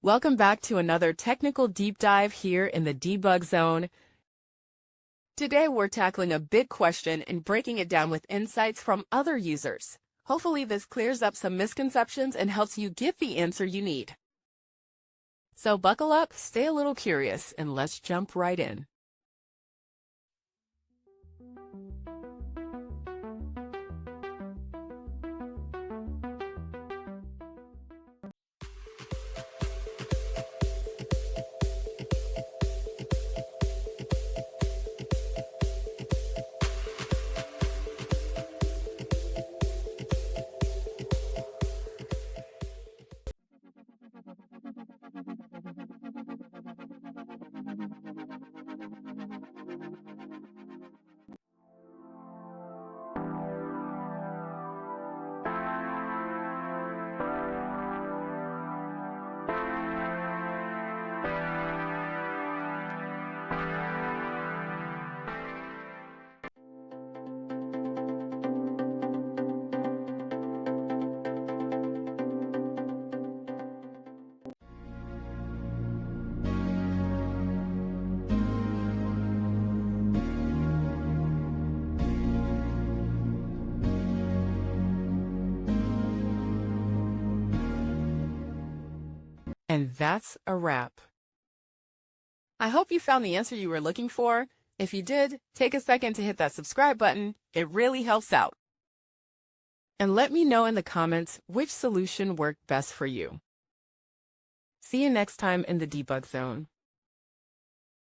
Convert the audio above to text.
Welcome back to another technical deep dive here in the debug zone. Today we're tackling a big question and breaking it down with insights from other users. Hopefully this clears up some misconceptions and helps you get the answer you need. So buckle up, stay a little curious, and let's jump right in. And that's a wrap. I hope you found the answer you were looking for. If you did, take a second to hit that subscribe button. It really helps out. And let me know in the comments which solution worked best for you. See you next time in the debug zone.